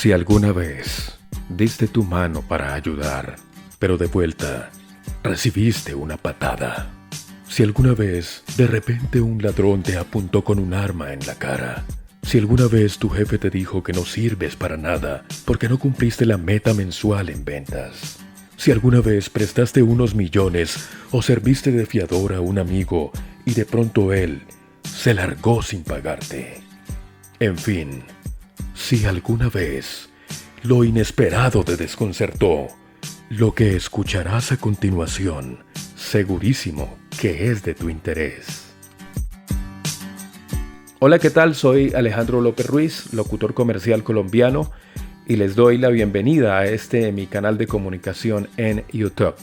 Si alguna vez diste tu mano para ayudar, pero de vuelta recibiste una patada. Si alguna vez de repente un ladrón te apuntó con un arma en la cara. Si alguna vez tu jefe te dijo que no sirves para nada porque no cumpliste la meta mensual en ventas. Si alguna vez prestaste unos millones o serviste de fiador a un amigo y de pronto él se largó sin pagarte. En fin, si alguna vez lo inesperado te desconcertó, lo que escucharás a continuación, segurísimo que es de tu interés. Hola, ¿qué tal? Soy Alejandro López Ruiz, locutor comercial colombiano, y les doy la bienvenida a mi canal de comunicación en YouTube.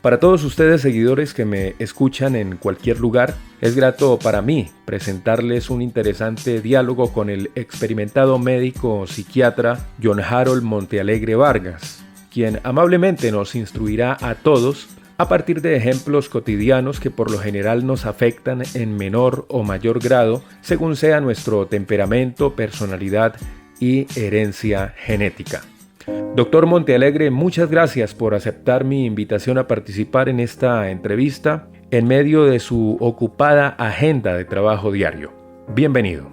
Para todos ustedes, seguidores que me escuchan en cualquier lugar, es grato para mí presentarles un interesante diálogo con el experimentado médico psiquiatra John Harold Montealegre Vargas, quien amablemente nos instruirá a todos a partir de ejemplos cotidianos que por lo general nos afectan en menor o mayor grado según sea nuestro temperamento, personalidad y herencia genética. Doctor Montealegre, muchas gracias por aceptar mi invitación a participar en esta entrevista en medio de su ocupada agenda de trabajo diario. Bienvenido.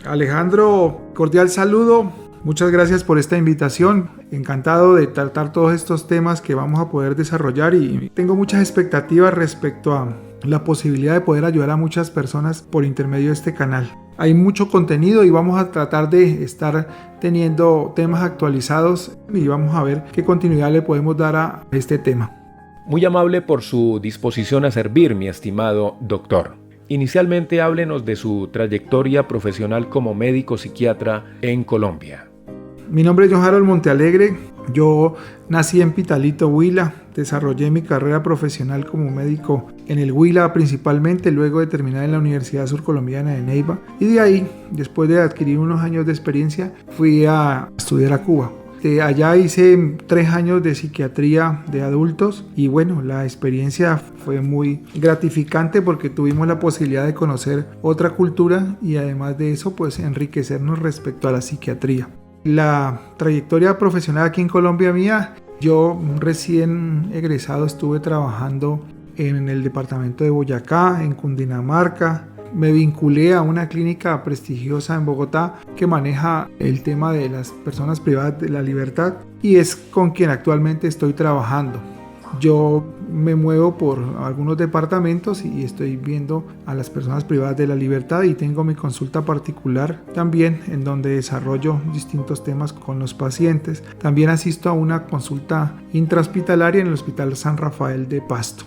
Alejandro, cordial saludo. Muchas gracias por esta invitación. Encantado de tratar todos estos temas que vamos a poder desarrollar y tengo muchas expectativas respecto a la posibilidad de poder ayudar a muchas personas por intermedio de este canal. Hay mucho contenido y vamos a tratar de estar teniendo temas actualizados y vamos a ver qué continuidad le podemos dar a este tema. Muy amable por su disposición a servir, mi estimado doctor. Inicialmente háblenos de su trayectoria profesional como médico psiquiatra en Colombia. Mi nombre es John Harold Montealegre. Yo nací en Pitalito, Huila. Desarrollé mi carrera profesional como médico en el Huila principalmente, luego de terminar en la Universidad Surcolombiana de Neiva. Y de ahí, después de adquirir unos años de experiencia, fui a estudiar a Cuba. Allá hice 3 años de psiquiatría de adultos y bueno, la experiencia fue muy gratificante porque tuvimos la posibilidad de conocer otra cultura y además de eso, pues enriquecernos respecto a la psiquiatría. La trayectoria profesional aquí en Colombia mía, yo recién egresado estuve trabajando en el departamento de Boyacá, en Cundinamarca. Me vinculé a una clínica prestigiosa en Bogotá que maneja el tema de las personas privadas de la libertad y es con quien actualmente estoy trabajando. Yo me muevo por algunos departamentos y estoy viendo a las personas privadas de la libertad y tengo mi consulta particular también en donde desarrollo distintos temas con los pacientes. También asisto a una consulta intrahospitalaria en el Hospital San Rafael de Pasto.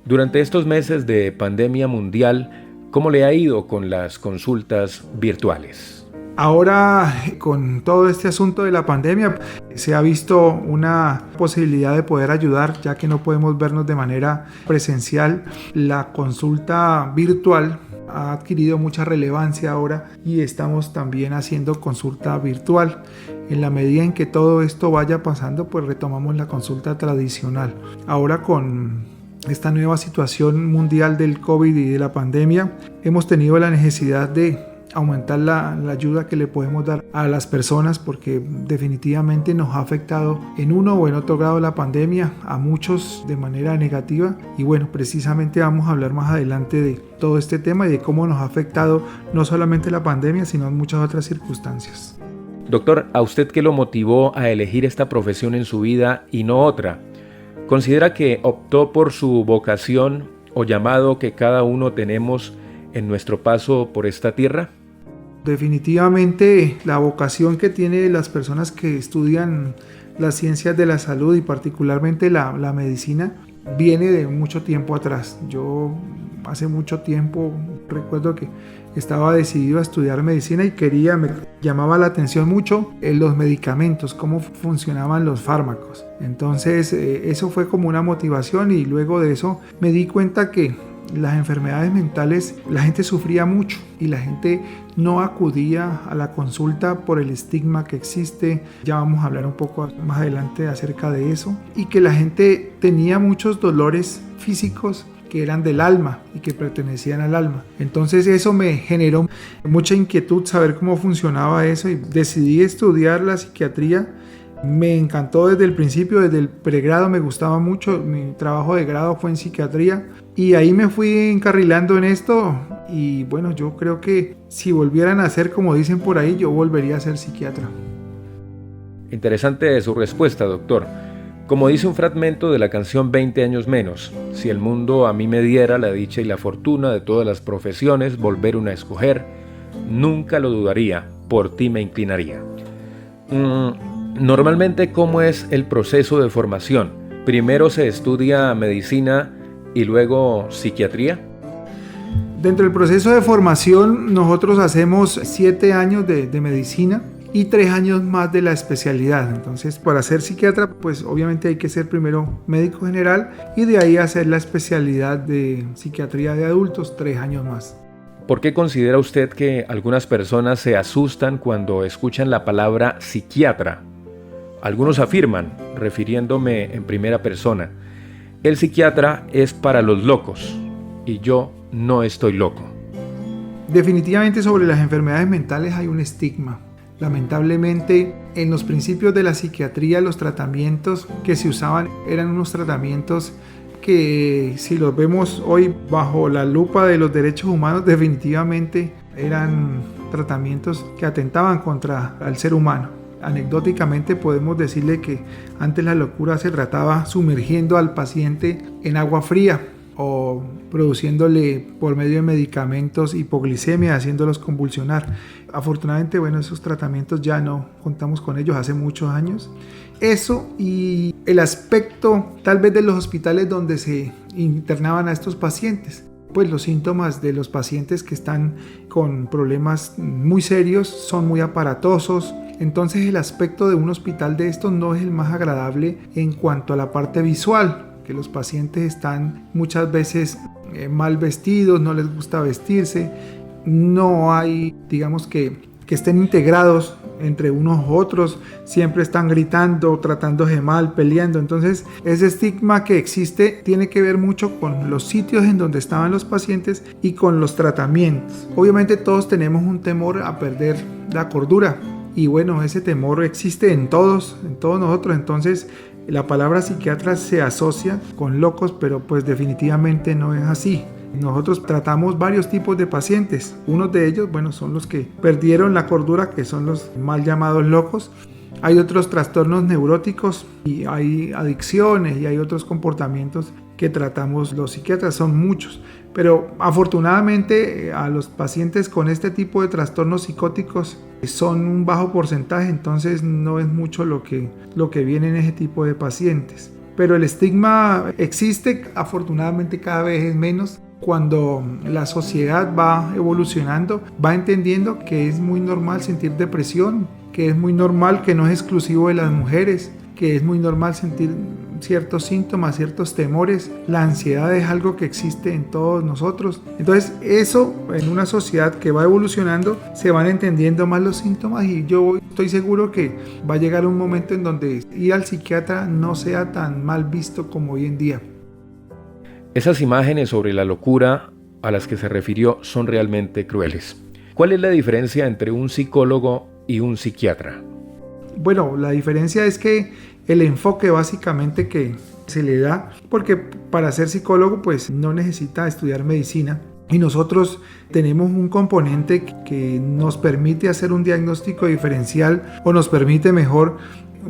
Durante estos meses de pandemia mundial, ¿cómo le ha ido con las consultas virtuales? Ahora, con todo este asunto de la pandemia, se ha visto una posibilidad de poder ayudar, ya que no podemos vernos de manera presencial. La consulta virtual ha adquirido mucha relevancia ahora y estamos también haciendo consulta virtual. En la medida en que todo esto vaya pasando, pues retomamos la consulta tradicional. Ahora con esta nueva situación mundial del COVID y de la pandemia, hemos tenido la necesidad de aumentar la ayuda que le podemos dar a las personas porque definitivamente nos ha afectado en uno o en otro grado la pandemia a muchos de manera negativa y bueno, precisamente vamos a hablar más adelante de todo este tema y de cómo nos ha afectado no solamente la pandemia sino en muchas otras circunstancias. Doctor, ¿a usted qué lo motivó a elegir esta profesión en su vida y no otra? ¿Considera que optó por su vocación o llamado que cada uno tenemos en nuestro paso por esta tierra? Definitivamente la vocación que tienen las personas que estudian las ciencias de la salud y particularmente la medicina viene de mucho tiempo atrás. Yo hace mucho tiempo recuerdo que estaba decidido a estudiar medicina y me llamaba la atención mucho los medicamentos, cómo funcionaban los fármacos. Entonces eso fue como una motivación y luego de eso me di cuenta que las enfermedades mentales, la gente sufría mucho y la gente no acudía a la consulta por el estigma que existe. Ya vamos a hablar un poco más adelante acerca de eso. Y que la gente tenía muchos dolores físicos que eran del alma y que pertenecían al alma. Entonces eso me generó mucha inquietud saber cómo funcionaba eso y decidí estudiar la psiquiatría. Me encantó desde el principio, desde el pregrado me gustaba mucho, mi trabajo de grado fue en psiquiatría y ahí me fui encarrilando en esto y bueno, yo creo que si volvieran a ser como dicen por ahí, yo volvería a ser psiquiatra. Interesante su respuesta, doctor. Como dice un fragmento de la canción 20 años menos, si el mundo a mí me diera la dicha y la fortuna de todas las profesiones volver una a escoger, nunca lo dudaría, por ti me inclinaría. Normalmente, ¿cómo es el proceso de formación? ¿Primero se estudia medicina y luego psiquiatría? Dentro del proceso de formación nosotros hacemos 7 años de medicina y 3 años más de la especialidad. Entonces, para ser psiquiatra, pues obviamente hay que ser primero médico general y de ahí hacer la especialidad de psiquiatría de adultos, 3 años más. ¿Por qué considera usted que algunas personas se asustan cuando escuchan la palabra psiquiatra? Algunos afirman, refiriéndome en primera persona, el psiquiatra es para los locos y yo no estoy loco. Definitivamente sobre las enfermedades mentales hay un estigma. Lamentablemente, en los principios de la psiquiatría, los tratamientos que se usaban eran unos tratamientos que, si los vemos hoy bajo la lupa de los derechos humanos, definitivamente eran tratamientos que atentaban contra el ser humano. Anecdóticamente podemos decirle que antes la locura se trataba sumergiendo al paciente en agua fría o produciéndole por medio de medicamentos hipoglicemia, haciéndolos convulsionar. Afortunadamente, bueno, esos tratamientos ya no contamos con ellos hace muchos años. Eso y el aspecto tal vez de los hospitales donde se internaban a estos pacientes. Pues los síntomas de los pacientes que están con problemas muy serios son muy aparatosos. Entonces el aspecto de un hospital de estos no es el más agradable en cuanto a la parte visual, que los pacientes están muchas veces mal vestidos, no les gusta vestirse, no hay, digamos que estén integrados entre unos u otros, siempre están gritando, tratándose mal, peleando. Entonces ese estigma que existe tiene que ver mucho con los sitios en donde estaban los pacientes y con los tratamientos. Obviamente todos tenemos un temor a perder la cordura y bueno, ese temor existe en todos nosotros. Entonces la palabra psiquiatra se asocia con locos, pero pues definitivamente no es así. Nosotros tratamos varios tipos de pacientes. Unos de ellos, bueno, son los que perdieron la cordura, que son los mal llamados locos. Hay otros trastornos neuróticos y hay adicciones y hay otros comportamientos que tratamos los psiquiatras, son muchos. Pero afortunadamente a los pacientes con este tipo de trastornos psicóticos son un bajo porcentaje, entonces no es mucho lo que viene en ese tipo de pacientes. Pero el estigma existe, afortunadamente cada vez es menos. Cuando la sociedad va evolucionando, va entendiendo que es muy normal sentir depresión, que es muy normal, que no es exclusivo de las mujeres, que es muy normal sentir ciertos síntomas, ciertos temores. La ansiedad es algo que existe en todos nosotros. Entonces eso, en una sociedad que va evolucionando, se van entendiendo más los síntomas y yo estoy seguro que va a llegar un momento en donde ir al psiquiatra no sea tan mal visto como hoy en día. Esas imágenes sobre la locura a las que se refirió son realmente crueles. ¿Cuál es la diferencia entre un psicólogo y un psiquiatra? Bueno, la diferencia es que el enfoque básicamente que se le da, porque para ser psicólogo pues no necesita estudiar medicina y nosotros tenemos un componente que nos permite hacer un diagnóstico diferencial o nos permite mejor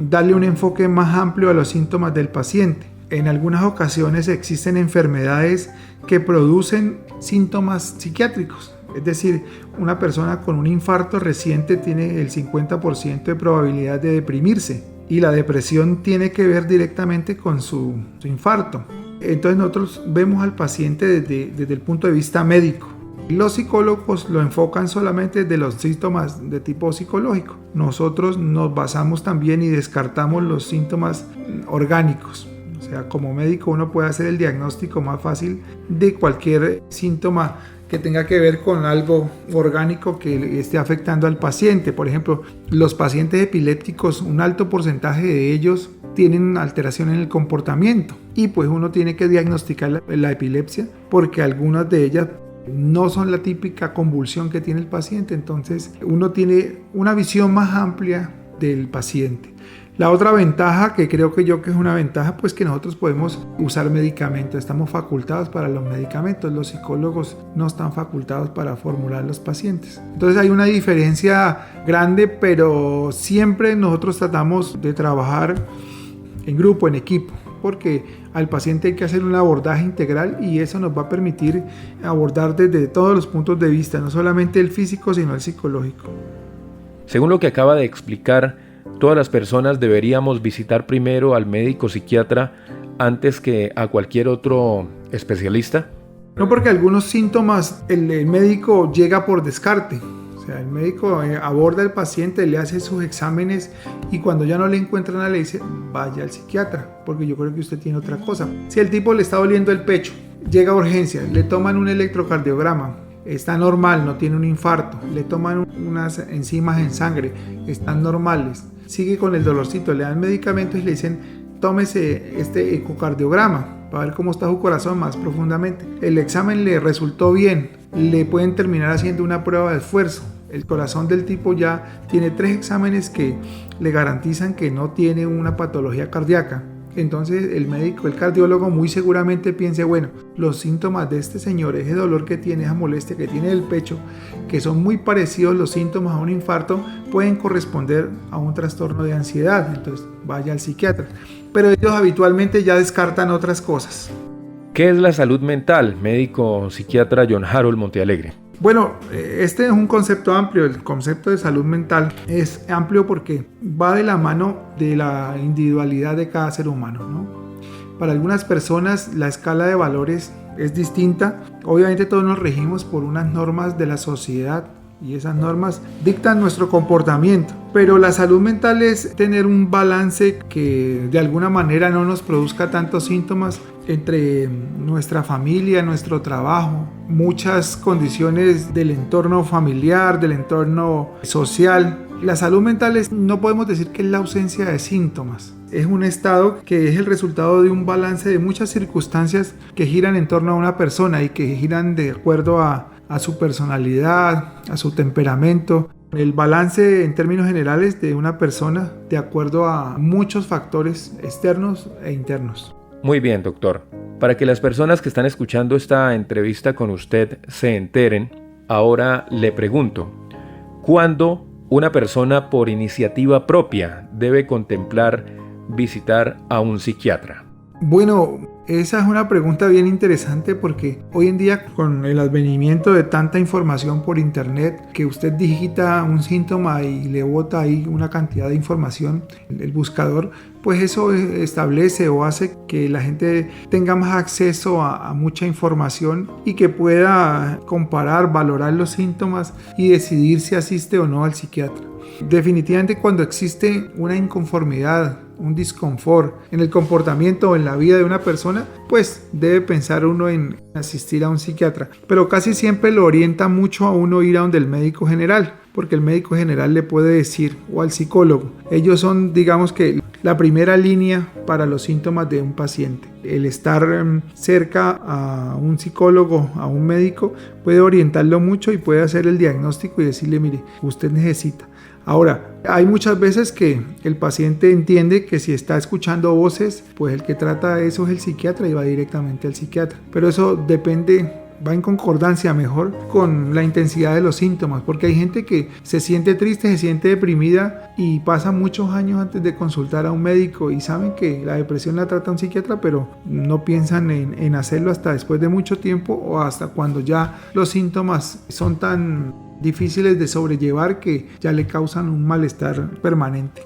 darle un enfoque más amplio a los síntomas del paciente. En algunas ocasiones existen enfermedades que producen síntomas psiquiátricos. Es decir, una persona con un infarto reciente tiene el 50% de probabilidad de deprimirse y la depresión tiene que ver directamente con su infarto. Entonces nosotros vemos al paciente desde el punto de vista médico. Los psicólogos lo enfocan solamente desde los síntomas de tipo psicológico. Nosotros nos basamos también y descartamos los síntomas orgánicos. O sea, como médico uno puede hacer el diagnóstico más fácil de cualquier síntoma que tenga que ver con algo orgánico que esté afectando al paciente. Por ejemplo, los pacientes epilépticos, un alto porcentaje de ellos tienen alteración en el comportamiento y pues uno tiene que diagnosticar la epilepsia porque algunas de ellas no son la típica convulsión que tiene el paciente, entonces uno tiene una visión más amplia del paciente. La otra ventaja que creo que es una ventaja, pues que nosotros podemos usar medicamentos, estamos facultados para los medicamentos, los psicólogos no están facultados para formular los pacientes. Entonces hay una diferencia grande, pero siempre nosotros tratamos de trabajar en grupo, en equipo, porque al paciente hay que hacer un abordaje integral y eso nos va a permitir abordar desde todos los puntos de vista, no solamente el físico, sino el psicológico. Según lo que acaba de explicar, todas las personas deberíamos visitar primero al médico psiquiatra antes que a cualquier otro especialista. No, porque algunos síntomas el médico llega por descarte. O sea, el médico aborda al paciente, le hace sus exámenes y cuando ya no le encuentra nada le dice vaya al psiquiatra porque yo creo que usted tiene otra cosa. Si el tipo le está doliendo el pecho, llega a urgencia, le toman un electrocardiograma, está normal, no tiene un infarto, le toman unas enzimas en sangre, están normales, sigue con el dolorcito, le dan medicamentos y le dicen tómese este ecocardiograma para ver cómo está su corazón más profundamente. El examen le resultó bien, le pueden terminar haciendo una prueba de esfuerzo. El corazón del tipo ya tiene 3 exámenes que le garantizan que no tiene una patología cardíaca. Entonces el médico, el cardiólogo muy seguramente piense, bueno, los síntomas de este señor, ese dolor que tiene, esa molestia que tiene del pecho, que son muy parecidos los síntomas a un infarto, pueden corresponder a un trastorno de ansiedad, entonces vaya al psiquiatra. Pero ellos habitualmente ya descartan otras cosas. ¿Qué es la salud mental, médico psiquiatra John Harold Montealegre? Bueno, este es un concepto amplio. El concepto de salud mental es amplio porque va de la mano de la individualidad de cada ser humano, ¿no? Para algunas personas la escala de valores es distinta. Obviamente todos nos regimos por unas normas de la sociedad y esas normas dictan nuestro comportamiento. Pero la salud mental es tener un balance que de alguna manera no nos produzca tantos síntomas entre nuestra familia, nuestro trabajo, muchas condiciones del entorno familiar, del entorno social. La salud mental no podemos decir que es la ausencia de síntomas. Es un estado que es el resultado de un balance de muchas circunstancias que giran en torno a una persona y que giran de acuerdo a su personalidad, a su temperamento. El balance en términos generales de una persona de acuerdo a muchos factores externos e internos. Muy bien, doctor. Para que las personas que están escuchando esta entrevista con usted se enteren, ahora le pregunto, ¿cuándo una persona por iniciativa propia debe contemplar visitar a un psiquiatra? Bueno, esa es una pregunta bien interesante porque hoy en día con el advenimiento de tanta información por internet que usted digita un síntoma y le bota ahí una cantidad de información el buscador, pues eso establece o hace que la gente tenga más acceso a mucha información y que pueda comparar, valorar los síntomas y decidir si asiste o no al psiquiatra. Definitivamente cuando existe una inconformidad, un disconfort en el comportamiento o en la vida de una persona, pues debe pensar uno en asistir a un psiquiatra. Pero casi siempre lo orienta mucho a uno ir a donde el médico general, porque el médico general le puede decir, o al psicólogo. Ellos son, digamos que, la primera línea para los síntomas de un paciente. El estar cerca a un psicólogo, a un médico, puede orientarlo mucho y puede hacer el diagnóstico y decirle, mire, usted necesita. Ahora, hay muchas veces que el paciente entiende que si está escuchando voces, pues el que trata eso es el psiquiatra y va directamente al psiquiatra. Pero eso depende, va en concordancia mejor con la intensidad de los síntomas, porque hay gente que se siente triste, se siente deprimida y pasa muchos años antes de consultar a un médico y saben que la depresión la trata un psiquiatra, pero no piensan en hacerlo hasta después de mucho tiempo o hasta cuando ya los síntomas son tan difíciles de sobrellevar que ya le causan un malestar permanente.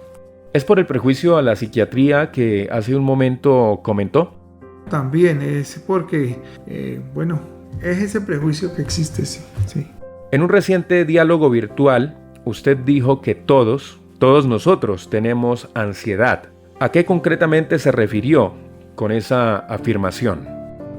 ¿Es por el prejuicio a la psiquiatría que hace un momento comentó? También es porque, es ese prejuicio que existe, sí. En un reciente diálogo virtual, usted dijo que todos nosotros tenemos ansiedad. ¿A qué concretamente se refirió con esa afirmación?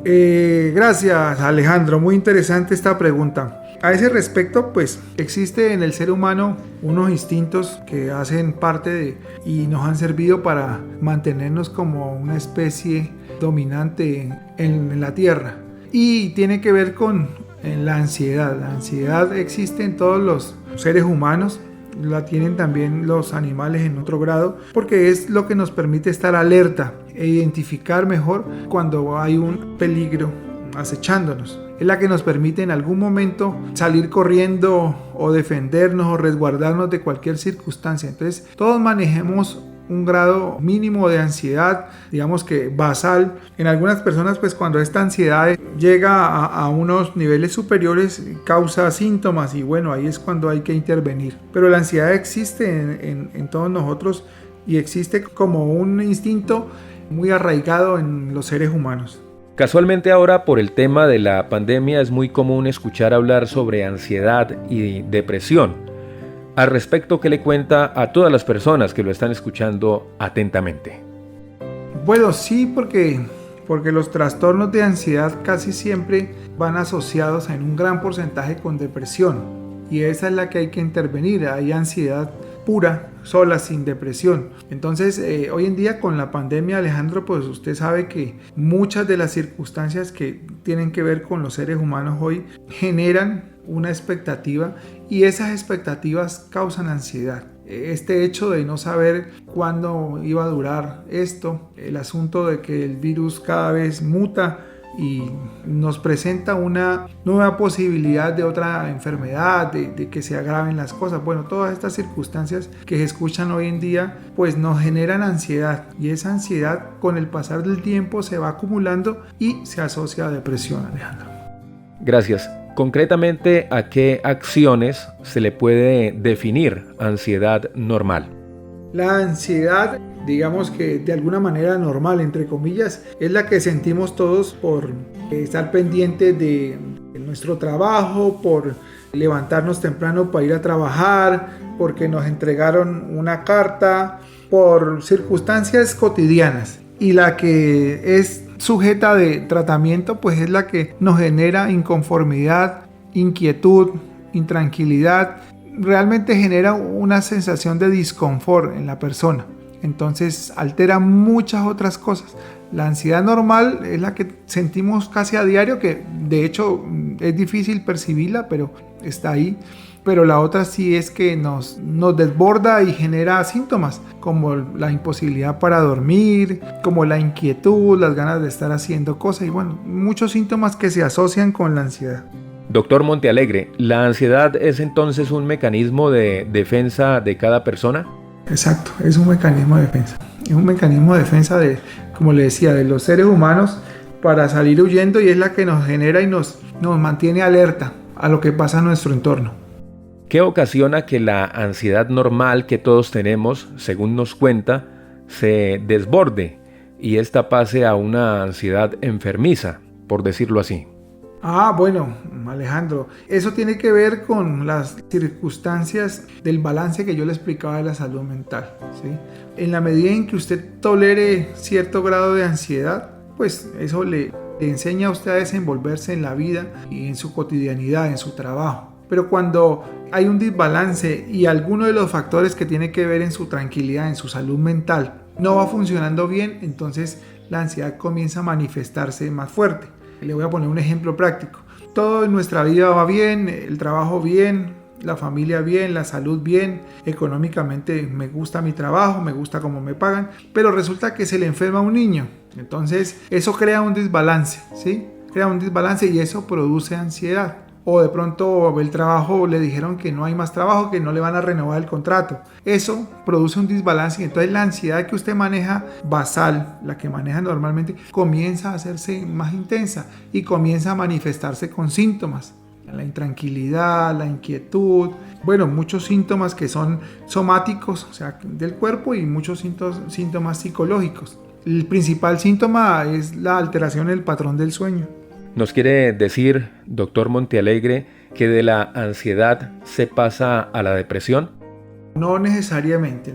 Gracias, Alejandro, muy interesante esta pregunta. A ese respecto, pues existe en el ser humano unos instintos que hacen parte de y nos han servido para mantenernos como una especie dominante en la Tierra. Y tiene que ver con la ansiedad. La ansiedad existe en todos los seres humanos, la tienen también los animales en otro grado, porque es lo que nos permite estar alerta e identificar mejor cuando hay un peligro acechándonos. Es la que nos permite en algún momento salir corriendo o defendernos o resguardarnos de cualquier circunstancia. Entonces, todos manejemos un grado mínimo de ansiedad, digamos que basal. En algunas personas, pues cuando esta ansiedad llega a unos niveles superiores, causa síntomas y bueno, ahí es cuando hay que intervenir. Pero la ansiedad existe en todos nosotros y existe como un instinto muy arraigado en los seres humanos. Casualmente ahora, por el tema de la pandemia, es muy común escuchar hablar sobre ansiedad y depresión. Al respecto, ¿qué le cuenta a todas las personas que lo están escuchando atentamente? Bueno, sí, porque los trastornos de ansiedad casi siempre van asociados en un gran porcentaje con depresión. Y esa es la que hay que intervenir. Hay ansiedad pura, sola, sin depresión. Entonces, hoy en día con la pandemia, Alejandro, pues usted sabe que muchas de las circunstancias que tienen que ver con los seres humanos hoy generan una expectativa y esas expectativas causan ansiedad. Este hecho de no saber cuándo iba a durar esto, el asunto de que el virus cada vez muta y nos presenta una nueva posibilidad de otra enfermedad, de que se agraven las cosas. Bueno, todas estas circunstancias que se escuchan hoy en día pues nos generan ansiedad y esa ansiedad con el pasar del tiempo se va acumulando y se asocia a depresión, Alejandro. Gracias. Concretamente, ¿a qué acciones se le puede definir ansiedad normal? La ansiedad, digamos que de alguna manera normal, entre comillas, es la que sentimos todos por estar pendientes de nuestro trabajo, por levantarnos temprano para ir a trabajar, porque nos entregaron una carta, por circunstancias cotidianas. Y la que es sujeta de tratamiento, pues es la que nos genera inconformidad, inquietud, intranquilidad. Realmente genera una sensación de disconfort en la persona. Entonces altera muchas otras cosas. La ansiedad normal es la que sentimos casi a diario, que de hecho es difícil percibirla, pero está ahí. Pero la otra sí es que nos desborda y genera síntomas como la imposibilidad para dormir, como la inquietud, las ganas de estar haciendo cosas y bueno, muchos síntomas que se asocian con la ansiedad. Doctor Montealegre, ¿la ansiedad es entonces un mecanismo de defensa de cada persona? Exacto, es un mecanismo de defensa. Es un mecanismo de defensa como le decía, de los seres humanos para salir huyendo y es la que nos genera y nos mantiene alerta a lo que pasa en nuestro entorno. ¿Qué ocasiona que la ansiedad normal que todos tenemos, según nos cuenta, se desborde y esta pase a una ansiedad enfermiza, por decirlo así? Bueno, Alejandro, eso tiene que ver con las circunstancias del balance que yo le explicaba de la salud mental, ¿sí? En la medida en que usted tolere cierto grado de ansiedad, pues eso le enseña a usted a desenvolverse en la vida y en su cotidianidad, en su trabajo. Pero cuando hay un desbalance y alguno de los factores que tiene que ver en su tranquilidad, en su salud mental, no va funcionando bien, entonces la ansiedad comienza a manifestarse más fuerte. Le voy a poner un ejemplo práctico. Todo en nuestra vida va bien, el trabajo bien, la familia bien, la salud bien, económicamente me gusta mi trabajo, me gusta cómo me pagan, pero resulta que se le enferma un niño. Entonces eso crea un desbalance, ¿sí? Crea un desbalance y eso produce ansiedad. O de pronto el trabajo le dijeron que no hay más trabajo, que no le van a renovar el contrato. Eso produce un desbalance y entonces la ansiedad que usted maneja basal, la que maneja normalmente, comienza a hacerse más intensa y comienza a manifestarse con síntomas. La intranquilidad, la inquietud, bueno, muchos síntomas que son somáticos, o sea, del cuerpo y muchos síntomas psicológicos. El principal síntoma es la alteración del patrón del sueño. ¿Nos quiere decir, doctor Montealegre, que de la ansiedad se pasa a la depresión? No necesariamente,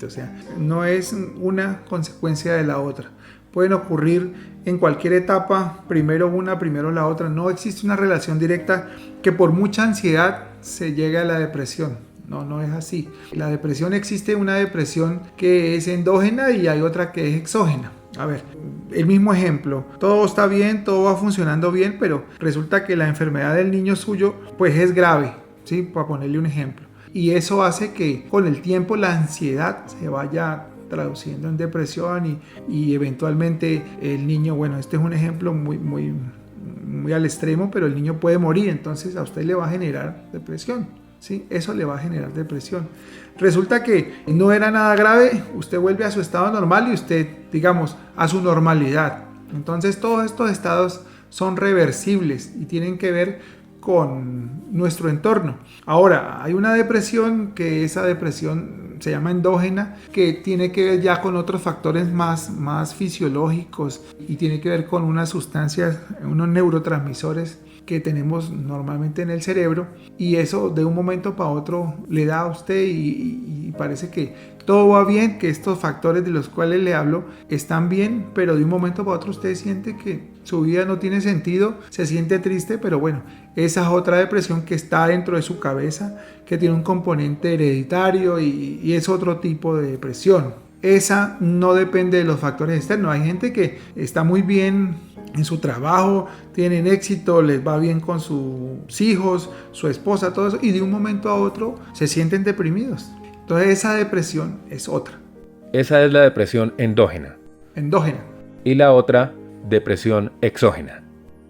o sea, no es una consecuencia de la otra. pueden ocurrir en cualquier etapa, primero una, primero la otra. No existe una relación directa que por mucha ansiedad se llegue a la depresión. No es así. La depresión, existe una depresión que es endógena y hay otra que es exógena. A ver, el mismo ejemplo, todo está bien, todo va funcionando bien, pero resulta que la enfermedad del niño suyo pues es grave, ¿sí? Para ponerle un ejemplo. Y eso hace que con el tiempo la ansiedad se vaya traduciendo en depresión y eventualmente el niño, bueno, este es un ejemplo muy al extremo, pero el niño puede morir, entonces a usted le va a generar depresión, ¿sí? Eso le va a generar depresión. Resulta que no era nada grave, usted vuelve a su estado normal y usted, digamos, a su normalidad. Entonces todos estos estados son reversibles y tienen que ver con nuestro entorno. Ahora, hay una depresión que esa depresión se llama endógena, que tiene que ver ya con otros factores más fisiológicos y tiene que ver con unas sustancias, unos neurotransmisores que tenemos normalmente en el cerebro, y eso de un momento para otro le da a usted y parece que todo va bien, que estos factores de los cuales le hablo están bien, pero de un momento para otro usted siente que su vida no tiene sentido, se siente triste, pero bueno, esa es otra depresión que está dentro de su cabeza, que tiene un componente hereditario y es otro tipo de depresión. Esa no depende de los factores externos. Hay gente que está muy bien en su trabajo, tienen éxito, les va bien con sus hijos, su esposa, todo eso, y de un momento a otro se sienten deprimidos. Entonces esa depresión es otra. Esa es la depresión endógena. Endógena. Y la otra, depresión exógena.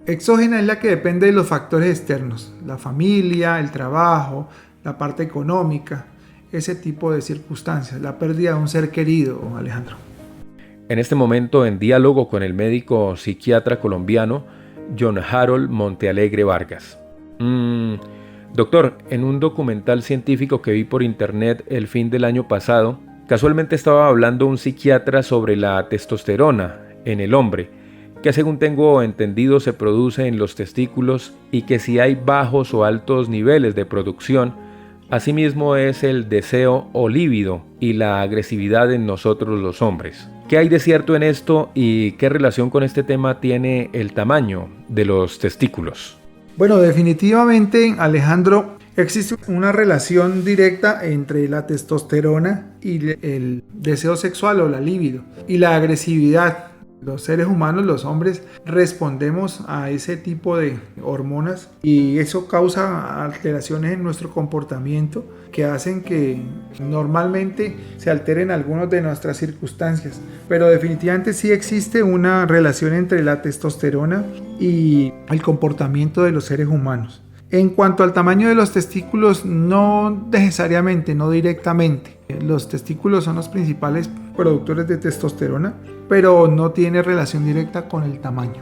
Exógena es la que depende de los factores externos, la familia, el trabajo, la parte económica, ese tipo de circunstancias, la pérdida de un ser querido, Alejandro. En este momento, en diálogo con el médico psiquiatra colombiano John Harold Montealegre Vargas. Doctor, en un documental científico que vi por internet el fin del año pasado, casualmente estaba hablando un psiquiatra sobre la testosterona en el hombre, que según tengo entendido se produce en los testículos y que si hay bajos o altos niveles de producción, asimismo es el deseo o líbido y la agresividad en nosotros los hombres. ¿Qué hay de cierto en esto y qué relación con este tema tiene el tamaño de los testículos? Bueno, definitivamente, Alejandro, existe una relación directa entre la testosterona y el deseo sexual o la libido y la agresividad. Los seres humanos, los hombres, respondemos a ese tipo de hormonas y eso causa alteraciones en nuestro comportamiento que hacen que normalmente se alteren algunas de nuestras circunstancias. Pero definitivamente sí existe una relación entre la testosterona y el comportamiento de los seres humanos. En cuanto al tamaño de los testículos, no necesariamente, no directamente. Los testículos son los principales productores de testosterona, pero no tiene relación directa con el tamaño.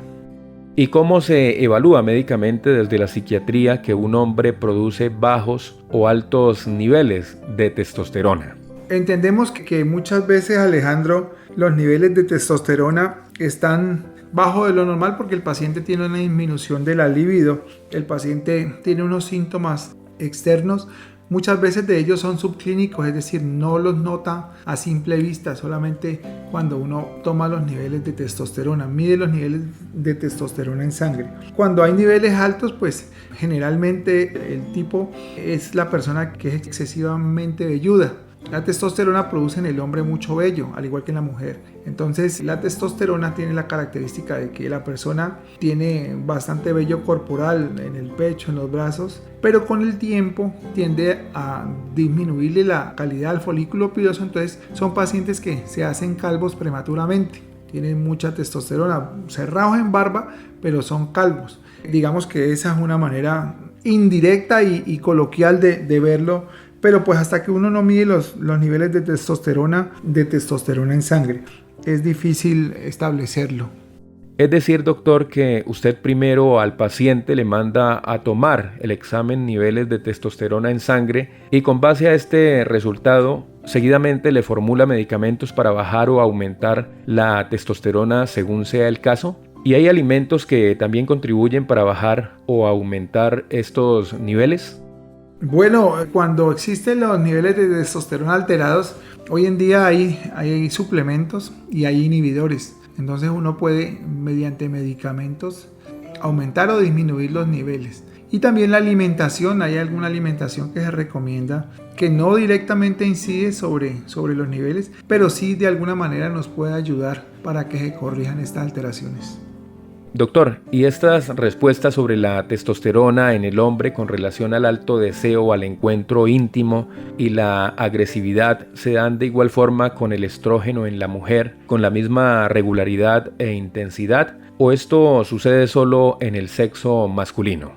¿Y cómo se evalúa médicamente desde la psiquiatría que un hombre produce bajos o altos niveles de testosterona? Entendemos que muchas veces, Alejandro, los niveles de testosterona están bajo de lo normal porque el paciente tiene una disminución de la libido, el paciente tiene unos síntomas externos, muchas veces de ellos son subclínicos, es decir, no los nota a simple vista, solamente cuando uno toma los niveles de testosterona, mide los niveles de testosterona en sangre. Cuando hay niveles altos, pues generalmente el tipo es la persona que es excesivamente velluda. La testosterona produce en el hombre mucho vello, al igual que en la mujer. Entonces, la testosterona tiene la característica de que la persona tiene bastante vello corporal en el pecho, en los brazos, pero con el tiempo tiende a disminuirle la calidad del folículo piloso. Entonces, son pacientes que se hacen calvos prematuramente. Tienen mucha testosterona, cerrados en barba, pero son calvos. Digamos que esa es una manera indirecta y coloquial de verlo. Pero pues hasta que uno no mide los niveles de testosterona en sangre, es difícil establecerlo. Es decir, doctor, que usted primero al paciente le manda a tomar el examen niveles de testosterona en sangre y con base a este resultado, seguidamente le formula medicamentos para bajar o aumentar la testosterona según sea el caso. ¿Y hay alimentos que también contribuyen para bajar o aumentar estos niveles? Bueno, cuando existen los niveles de testosterona alterados, hoy en día hay suplementos y hay inhibidores. Entonces uno puede, mediante medicamentos, aumentar o disminuir los niveles. Y también la alimentación, hay alguna alimentación que se recomienda que no directamente incide sobre los niveles, pero sí de alguna manera nos puede ayudar para que se corrijan estas alteraciones. Doctor, ¿y estas respuestas sobre la testosterona en el hombre con relación al alto deseo, al encuentro íntimo y la agresividad se dan de igual forma con el estrógeno en la mujer, con la misma regularidad e intensidad? ¿O esto sucede solo en el sexo masculino?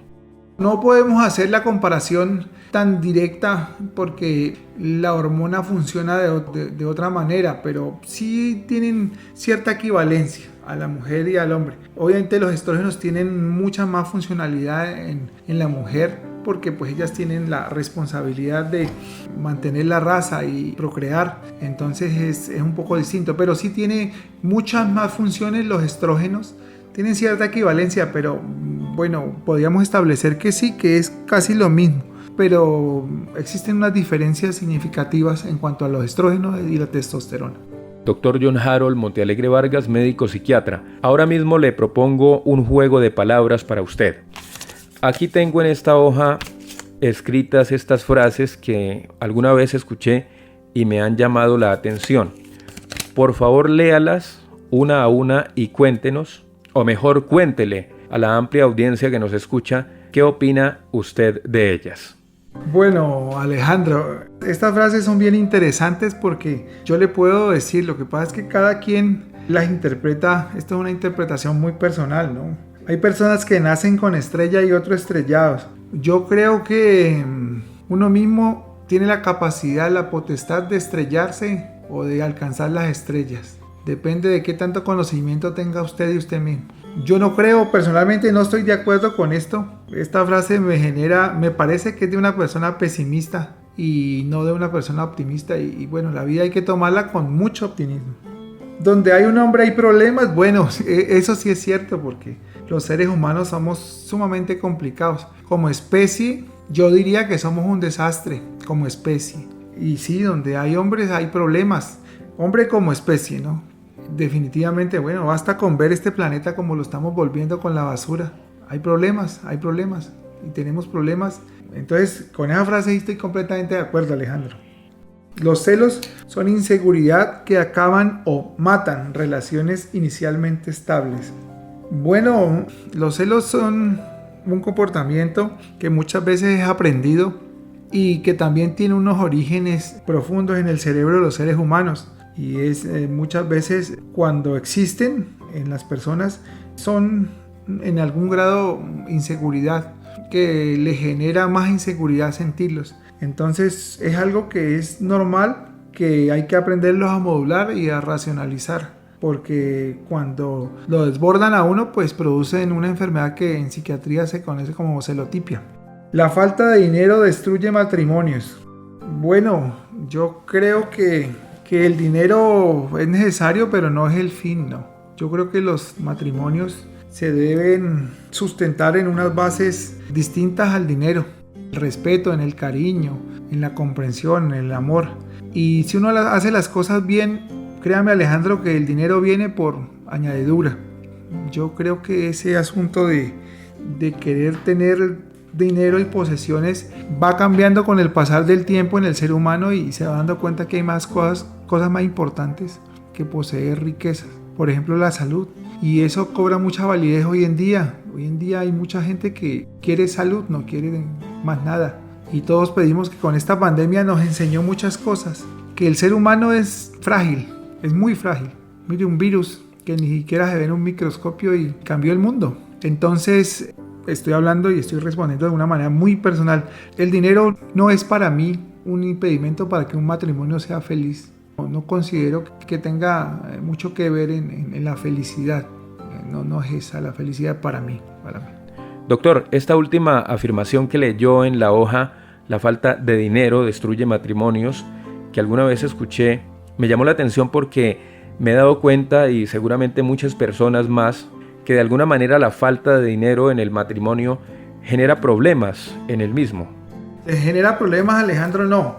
No podemos hacer la comparación tan directa porque la hormona funciona de otra manera, pero sí tienen cierta equivalencia a la mujer y al hombre. Obviamente los estrógenos tienen mucha más funcionalidad en la mujer porque pues ellas tienen la responsabilidad de mantener la raza y procrear, entonces es un poco distinto, pero sí tiene muchas más funciones los estrógenos. Tienen cierta equivalencia, pero bueno, podríamos establecer que sí, que es casi lo mismo. Pero existen unas diferencias significativas en cuanto a los estrógenos y la testosterona. Doctor John Harold Montealegre Vargas, médico psiquiatra. Ahora mismo le propongo un juego de palabras para usted. Aquí tengo en esta hoja escritas estas frases que alguna vez escuché y me han llamado la atención. Por favor, léalas una a una y cuéntenos, o mejor, cuéntele a la amplia audiencia que nos escucha qué opina usted de ellas. Bueno, Alejandro, estas frases son bien interesantes porque yo le puedo decir, lo que pasa es que cada quien las interpreta, esto es una interpretación muy personal, ¿no? Hay personas que nacen con estrella y otros estrellados. Yo creo que uno mismo tiene la capacidad, la potestad de estrellarse o de alcanzar las estrellas. Depende de qué tanto conocimiento tenga usted y usted mismo. Yo no creo, personalmente no estoy de acuerdo con esto. Esta frase me parece que es de una persona pesimista y no de una persona optimista. Y bueno, la vida hay que tomarla con mucho optimismo. Donde hay un hombre hay problemas, bueno, eso sí es cierto porque los seres humanos somos sumamente complicados. Como especie, yo diría que somos un desastre como especie. Y sí, donde hay hombres hay problemas. Hombre como especie, ¿no? Definitivamente, bueno, basta con ver este planeta como lo estamos volviendo con la basura. Hay problemas y tenemos problemas. Entonces, con esa frase estoy completamente de acuerdo, Alejandro. Los celos son inseguridad que acaban o matan relaciones inicialmente estables. Bueno, los celos son un comportamiento que muchas veces es aprendido y que también tiene unos orígenes profundos en el cerebro de los seres humanos. Y es muchas veces cuando existen en las personas son en algún grado inseguridad que le genera más inseguridad sentirlos. Entonces es algo que es normal, que hay que aprenderlos a modular y a racionalizar, porque cuando lo desbordan a uno pues producen una enfermedad que en psiquiatría se conoce como celotipia. La falta de dinero destruye matrimonios. Bueno, yo creo que el dinero es necesario, pero no es el fin, ¿no? Yo creo que los matrimonios se deben sustentar en unas bases distintas al dinero. El respeto, en el cariño, en la comprensión, en el amor. Y si uno hace las cosas bien, créame, Alejandro, que el dinero viene por añadidura. Yo creo que ese asunto de querer tener dinero y posesiones va cambiando con el pasar del tiempo en el ser humano y se va dando cuenta que hay más cosas más importantes que poseer riquezas. Por ejemplo, la salud. Y eso cobra mucha validez hoy en día. Hoy en día hay mucha gente que quiere salud, no quiere más nada. Y todos pedimos que con esta pandemia nos enseñó muchas cosas. Que el ser humano es frágil, es muy frágil. Mire, un virus que ni siquiera se ve en un microscopio y cambió el mundo. Entonces, estoy hablando y estoy respondiendo de una manera muy personal. El dinero no es para mí un impedimento para que un matrimonio sea feliz. No considero que tenga mucho que ver en la felicidad. No es esa la felicidad para mí. Doctor, esta última afirmación que leyó en la hoja, la falta de dinero destruye matrimonios, que alguna vez escuché, me llamó la atención porque me he dado cuenta, y seguramente muchas personas más, que de alguna manera la falta de dinero en el matrimonio genera problemas en el mismo. ¿Genera problemas, Alejandro? No.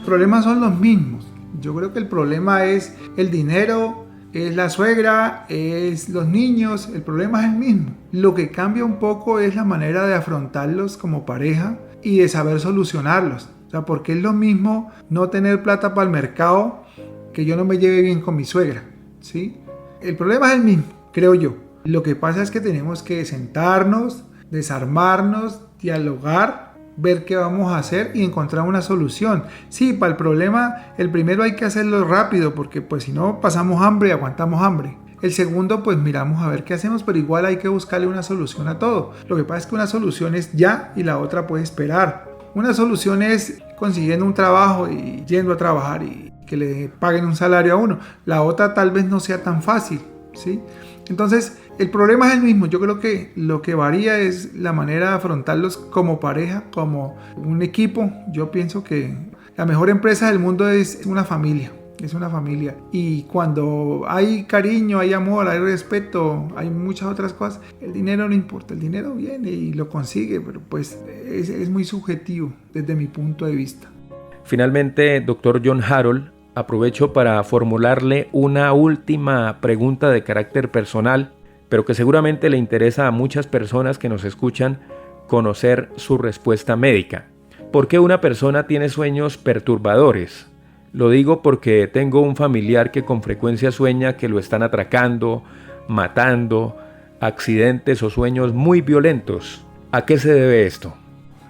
Problemas son los mismos. Yo creo que el problema es el dinero es la suegra, es los niños, el problema es el mismo. Lo que cambia un poco es la manera de afrontarlos como pareja y de saber solucionarlos. O sea, porque es lo mismo no tener plata para el mercado que yo no me lleve bien con mi suegra, ¿sí? El problema es el mismo, creo yo. Lo que pasa es que tenemos que sentarnos, desarmarnos, dialogar, ver qué vamos a hacer y encontrar una solución. Sí, para el problema, el primero hay que hacerlo rápido porque pues si no pasamos hambre y aguantamos hambre. El segundo, pues miramos a ver qué hacemos, pero igual hay que buscarle una solución a todo. Lo que pasa es que una solución es ya y la otra puede esperar. Una solución es consiguiendo un trabajo y yendo a trabajar y que le paguen un salario a uno. La otra tal vez no sea tan fácil, ¿sí? Entonces, el problema es el mismo. Yo creo que lo que varía es la manera de afrontarlos como pareja, como un equipo. Yo pienso que la mejor empresa del mundo es una familia. Es una familia. Y cuando hay cariño, hay amor, hay respeto, hay muchas otras cosas, el dinero no importa. El dinero viene y lo consigue, pero pues es muy subjetivo desde mi punto de vista. Finalmente, doctor John Harold, aprovecho para formularle una última pregunta de carácter personal, pero que seguramente le interesa a muchas personas que nos escuchan conocer su respuesta médica. ¿Por qué una persona tiene sueños perturbadores? Lo digo porque tengo un familiar que con frecuencia sueña que lo están atracando, matando, accidentes o sueños muy violentos. ¿A qué se debe esto?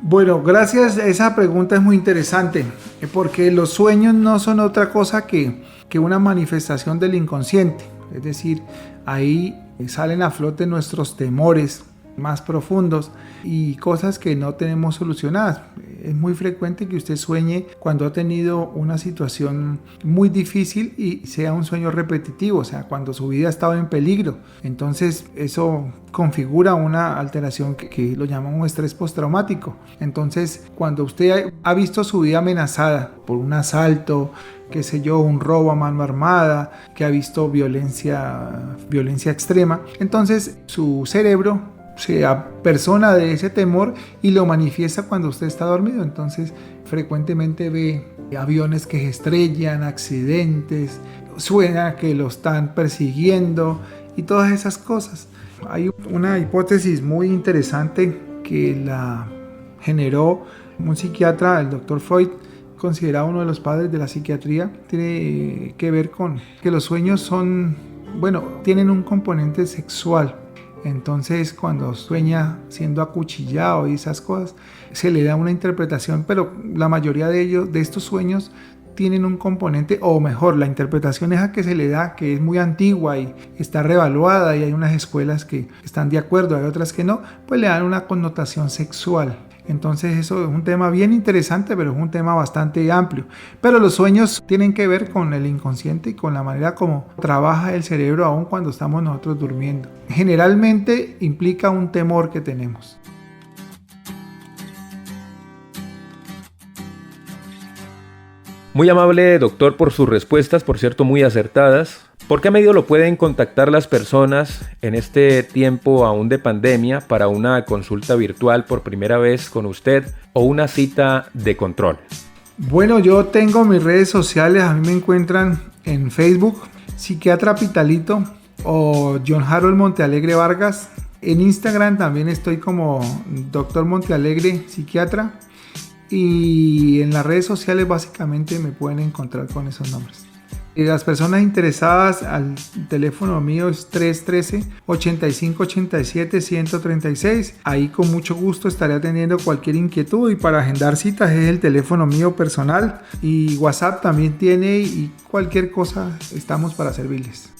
Bueno, gracias. Esa pregunta es muy interesante porque los sueños no son otra cosa que una manifestación del inconsciente. Es decir, ahí salen a flote nuestros temores más profundos y cosas que no tenemos solucionadas. Es muy frecuente que usted sueñe cuando ha tenido una situación muy difícil y sea un sueño repetitivo, o sea, cuando su vida ha estado en peligro. Entonces eso configura una alteración que lo llamamos estrés postraumático. Entonces, cuando usted ha visto su vida amenazada por un asalto, qué sé yo, un robo a mano armada, que ha visto violencia extrema, entonces su cerebro se apersona de ese temor y lo manifiesta cuando usted está dormido. Entonces frecuentemente ve aviones que se estrellan, accidentes, suena que lo están persiguiendo y todas esas cosas. Hay una hipótesis muy interesante que la generó un psiquiatra, el Dr. Freud, considerado uno de los padres de la psiquiatría. Tiene que ver con que los sueños tienen un componente sexual. Entonces, cuando sueña siendo acuchillado y esas cosas, se le da una interpretación, pero la mayoría de estos sueños tienen un componente, o mejor, la interpretación es a que se le da, que es muy antigua y está revaluada, y hay unas escuelas que están de acuerdo, hay otras que no, pues le dan una connotación sexual. Entonces eso es un tema bien interesante, pero es un tema bastante amplio. Pero los sueños tienen que ver con el inconsciente y con la manera como trabaja el cerebro aún cuando estamos nosotros durmiendo. Generalmente implica un temor que tenemos. Muy amable, doctor, por sus respuestas, por cierto, muy acertadas. ¿Por qué medio lo pueden contactar las personas en este tiempo aún de pandemia para una consulta virtual por primera vez con usted o una cita de control? Bueno, yo tengo mis redes sociales, a mí me encuentran en Facebook, Psiquiatra Pitalito o John Harold Montealegre Vargas. En Instagram también estoy como Dr. Montealegre Psiquiatra. Y en las redes sociales básicamente me pueden encontrar con esos nombres. Y las personas interesadas, al teléfono mío es 313-8587-136. Ahí con mucho gusto estaré atendiendo cualquier inquietud, y para agendar citas es el teléfono mío personal, y WhatsApp también tiene, y cualquier cosa estamos para servirles.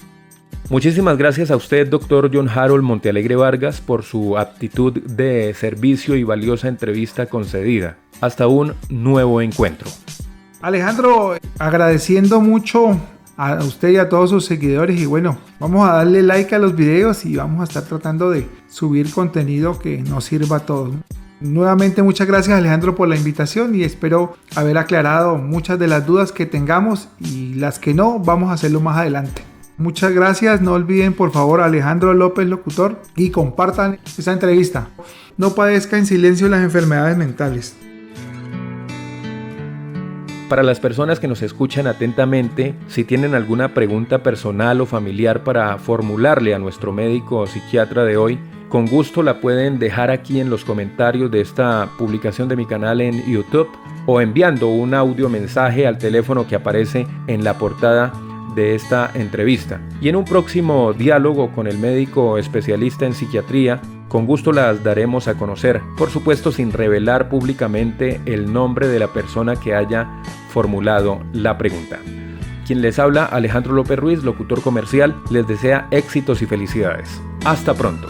Muchísimas gracias a usted, doctor John Harold Montealegre Vargas, por su aptitud de servicio y valiosa entrevista concedida. Hasta un nuevo encuentro. Alejandro, agradeciendo mucho a usted y a todos sus seguidores, y bueno, vamos a darle like a los videos y vamos a estar tratando de subir contenido que nos sirva a todos. Nuevamente muchas gracias, Alejandro, por la invitación, y espero haber aclarado muchas de las dudas que tengamos, y las que no, vamos a hacerlo más adelante. Muchas gracias, no olviden por favor Alejandro López Locutor, y compartan esta entrevista. No padezca en silencio las enfermedades mentales. Para las personas que nos escuchan atentamente, si tienen alguna pregunta personal o familiar para formularle a nuestro médico o psiquiatra de hoy, con gusto la pueden dejar aquí en los comentarios de esta publicación de mi canal en YouTube o enviando un audio mensaje al teléfono que aparece en la portada de esta entrevista. Y en un próximo diálogo con el médico especialista en psiquiatría, con gusto las daremos a conocer, por supuesto sin revelar públicamente el nombre de la persona que haya formulado la pregunta. Quien les habla, Alejandro López Ruiz, locutor comercial, les desea éxitos y felicidades. Hasta pronto.